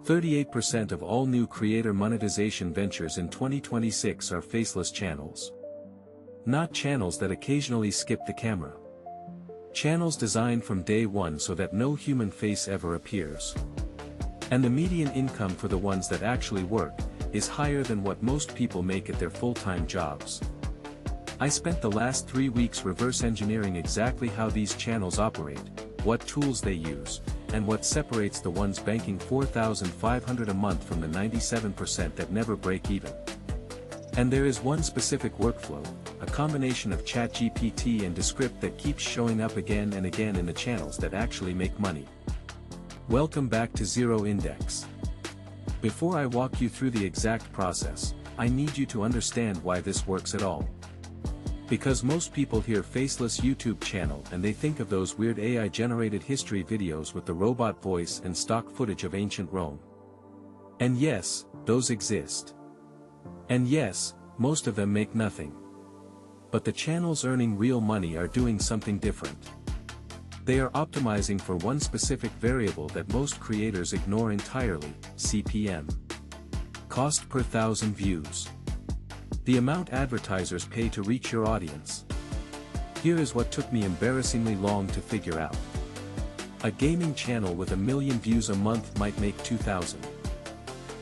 38% of all new creator monetization ventures in 2026 are faceless channels. Not channels that occasionally skip the camera. Channels designed from day one so that no human face ever appears. And the median income for the ones that actually work is higher than what most people make at their full-time jobs. I spent the last 3 weeks reverse engineering exactly how these channels operate, what tools they use, and what separates the ones banking $4,500 a month from the 97% that never break even. And there is one specific workflow, a combination of ChatGPT and Descript that keeps showing up again and again in the channels that actually make money. Welcome back to Zero Index. Before I walk you through the exact process, I need you to understand why this works at all. Because most people hear faceless YouTube channel and they think of those weird AI-generated history videos with the robot voice and stock footage of ancient Rome. And yes, those exist. And yes, most of them make nothing. But the channels earning real money are doing something different. They are optimizing for one specific variable that most creators ignore entirely, CPM. Cost per thousand views. The amount advertisers pay to reach your audience. Here is what took me embarrassingly long to figure out. A gaming channel with 1 million views a month might make $2,000.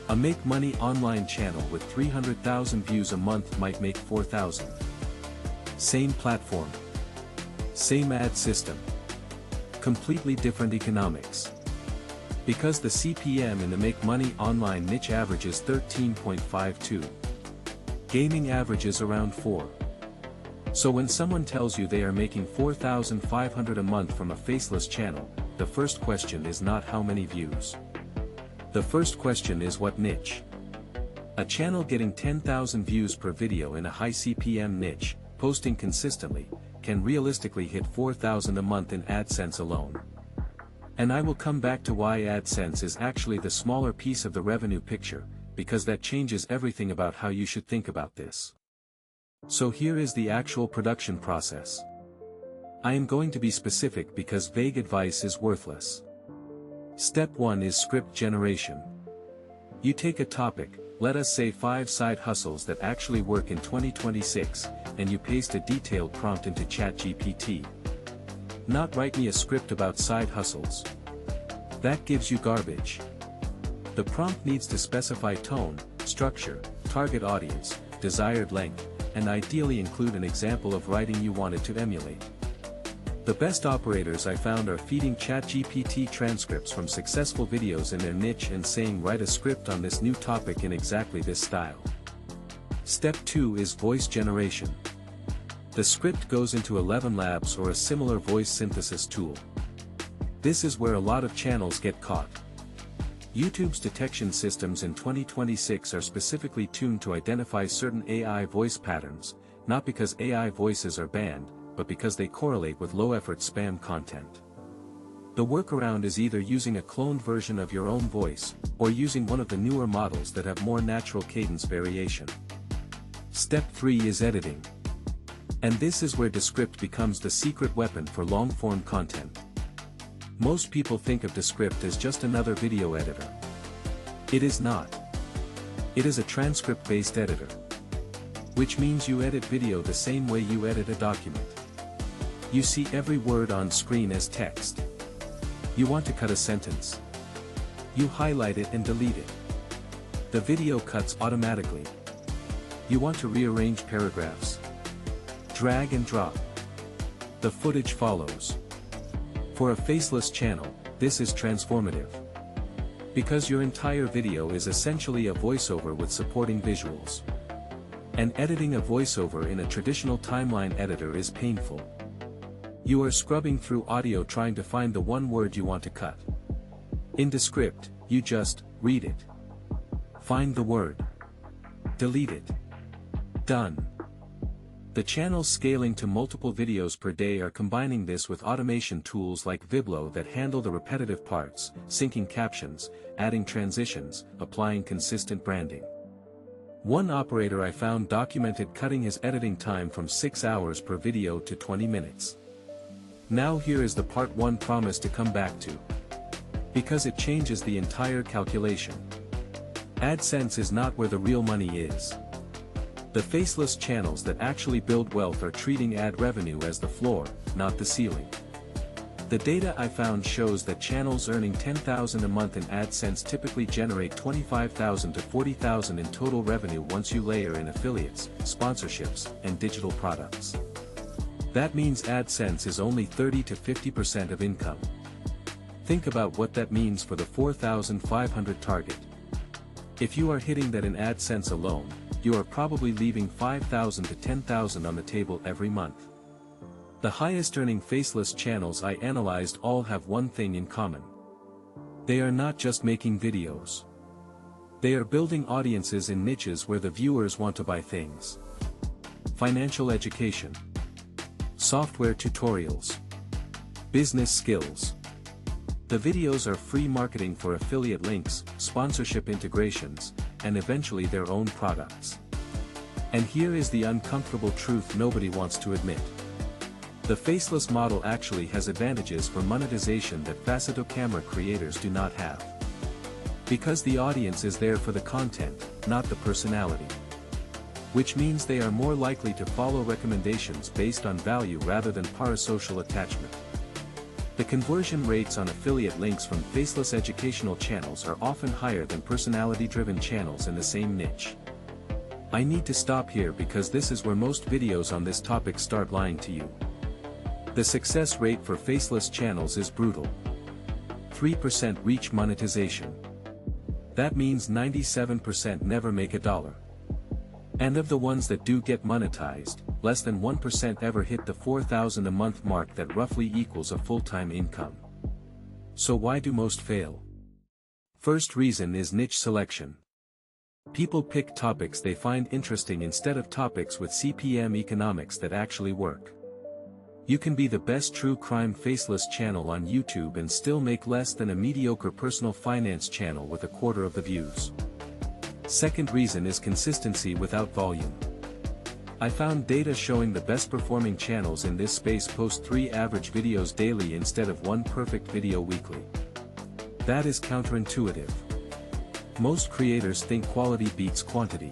A make money online channel with 300,000 views a month might make $4,000. Same platform. Same ad system. Completely different economics. Because the CPM in the make money online niche averages 13.52. Gaming averages around 4. So when someone tells you they are making $4,500 a month from a faceless channel, the first question is not how many views. The first question is what niche. A channel getting 10,000 views per video in a high CPM niche, posting consistently, can realistically hit $4,000 a month in AdSense alone. And I will come back to why AdSense is actually the smaller piece of the revenue picture, because that changes everything about how you should think about this. So here is the actual production process. I am going to be specific because vague advice is worthless. Step 1 is script generation. You take a topic, let us say 5 side hustles that actually work in 2026, and you paste a detailed prompt into ChatGPT. Not write me a script about side hustles. That gives you garbage. The prompt needs to specify tone, structure, target audience, desired length, and ideally include an example of writing you want it to emulate. The best operators I found are feeding ChatGPT transcripts from successful videos in their niche and saying write a script on this new topic in exactly this style. Step 2 is voice generation. The script goes into 11 Labs or a similar voice synthesis tool. This is where a lot of channels get caught. YouTube's detection systems in 2026 are specifically tuned to identify certain AI voice patterns, not because AI voices are banned, but because they correlate with low-effort spam content. The workaround is either using a cloned version of your own voice, or using one of the newer models that have more natural cadence variation. Step 3 is editing. And this is where Descript becomes the secret weapon for long-form content. Most people think of Descript as just another video editor. It is not. It is a transcript-based editor. Which means you edit video the same way you edit a document. You see every word on screen as text. You want to cut a sentence. You highlight it and delete it. The video cuts automatically. You want to rearrange paragraphs. Drag and drop. The footage follows. For a faceless channel, this is transformative. Because your entire video is essentially a voiceover with supporting visuals. And editing a voiceover in a traditional timeline editor is painful. You are scrubbing through audio trying to find the one word you want to cut. In Descript, you just read it. Find the word. Delete it. Done. The channels scaling to multiple videos per day are combining this with automation tools like Viblo that handle the repetitive parts, syncing captions, adding transitions, applying consistent branding. One operator I found documented cutting his editing time from 6 hours per video to 20 minutes. Now here is the part 1 promise to come back to. Because it changes the entire calculation. AdSense is not where the real money is. The faceless channels that actually build wealth are treating ad revenue as the floor, not the ceiling. The data I found shows that channels earning $10,000 a month in AdSense typically generate $25,000 to $40,000 in total revenue once you layer in affiliates, sponsorships, and digital products. That means AdSense is only 30 to 50% of income. Think about what that means for the 4,500 target. If you are hitting that in AdSense alone, you are probably leaving $5,000 to $10,000 on the table every month. The highest earning faceless channels I analyzed all have one thing in common. They are not just making videos. They are building audiences in niches where the viewers want to buy things. Financial education, software tutorials, business skills. The videos are free marketing for affiliate links, sponsorship integrations, and eventually their own products. And here is the uncomfortable truth nobody wants to admit. The faceless model actually has advantages for monetization that faceted camera creators do not have. Because the audience is there for the content, not the personality. Which means they are more likely to follow recommendations based on value rather than parasocial attachment. The conversion rates on affiliate links from faceless educational channels are often higher than personality-driven channels in the same niche. I need to stop here because this is where most videos on this topic start lying to you. The success rate for faceless channels is brutal. 3% reach monetization. That means 97% never make $1. And of the ones that do get monetized, less than 1% ever hit the $4,000 a month mark that roughly equals a full-time income. So why do most fail? First reason is niche selection. People pick topics they find interesting instead of topics with CPM economics that actually work. You can be the best true crime faceless channel on YouTube and still make less than a mediocre personal finance channel with a quarter of the views. Second reason is consistency without volume. I found data showing the best performing channels in this space post 3 average videos daily instead of 1 perfect video weekly. That is counterintuitive. Most creators think quality beats quantity.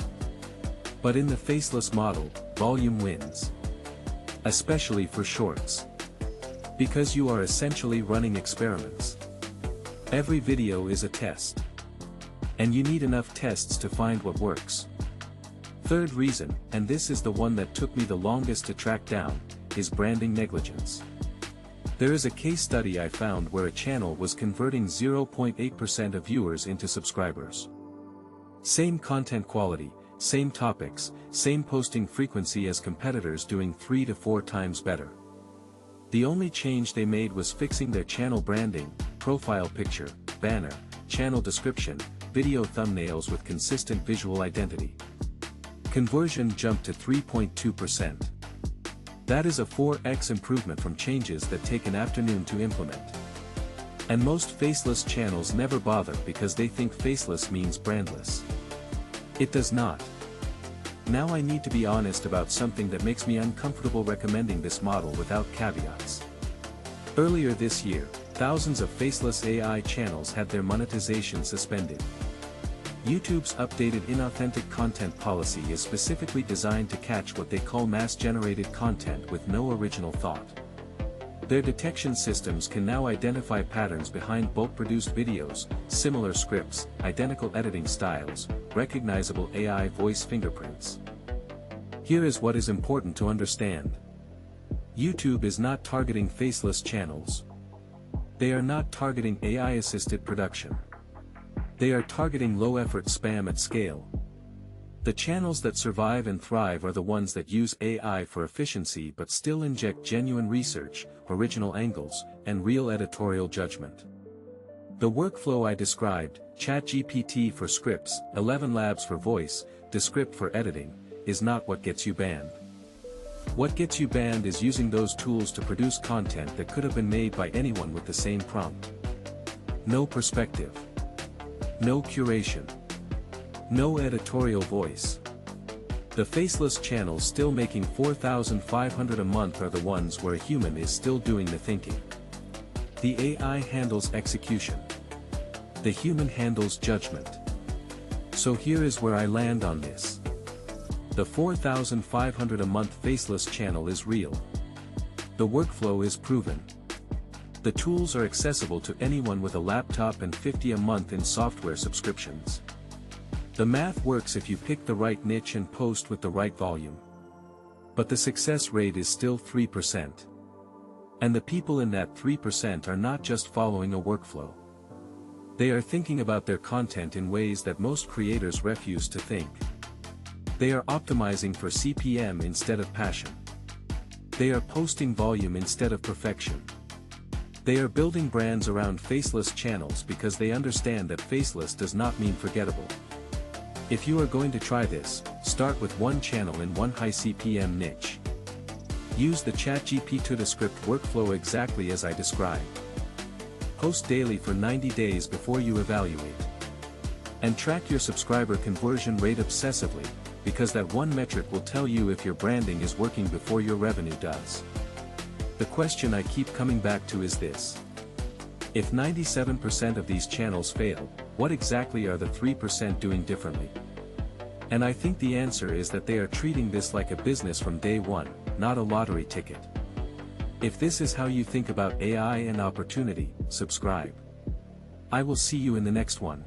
But in the faceless model, volume wins. Especially for shorts. Because you are essentially running experiments. Every video is a test. And you need enough tests to find what works. Third reason, and this is the one that took me the longest to track down, is branding negligence. There is a case study I found where a channel was converting 0.8% of viewers into subscribers. Same content quality, same topics, same posting frequency as competitors doing 3 to 4 times better. The only change they made was fixing their channel branding, profile picture, banner, channel description, video thumbnails with consistent visual identity. Conversion jumped to 3.2%. That is a 4x improvement from changes that take an afternoon to implement. And most faceless channels never bother because they think faceless means brandless. It does not. Now I need to be honest about something that makes me uncomfortable recommending this model without caveats. Earlier this year, thousands of faceless AI channels had their monetization suspended. YouTube's updated inauthentic content policy is specifically designed to catch what they call mass-generated content with no original thought. Their detection systems can now identify patterns behind bulk-produced videos, similar scripts, identical editing styles, recognizable AI voice fingerprints. Here is what is important to understand. YouTube is not targeting faceless channels. They are not targeting AI-assisted production. They are targeting low-effort spam at scale. The channels that survive and thrive are the ones that use AI for efficiency but still inject genuine research, original angles, and real editorial judgment. The workflow I described, ChatGPT for scripts, 11 Labs for voice, Descript for editing, is not what gets you banned. What gets you banned is using those tools to produce content that could have been made by anyone with the same prompt. No perspective. No curation. No editorial voice. The faceless channels still making $4,500 a month are the ones where a human is still doing the thinking. The AI handles execution. The human handles judgment. So here is where I land on this. The $4,500 a month faceless channel is real. The workflow is proven. The tools are accessible to anyone with a laptop and $50 a month in software subscriptions. The math works if you pick the right niche and post with the right volume. But the success rate is still 3%. And the people in that 3% are not just following a workflow. They are thinking about their content in ways that most creators refuse to think. They are optimizing for CPM instead of passion. They are posting volume instead of perfection. They are building brands around faceless channels because they understand that faceless does not mean forgettable. If you are going to try this, start with one channel in one high CPM niche. Use the ChatGPT Descript workflow exactly as I described. Post daily for 90 days before you evaluate. And track your subscriber conversion rate obsessively, because that one metric will tell you if your branding is working before your revenue does. The question I keep coming back to is this. If 97% of these channels fail, what exactly are the 3% doing differently? And I think the answer is that they are treating this like a business from day one, not a lottery ticket. If this is how you think about AI and opportunity, subscribe. I will see you in the next one.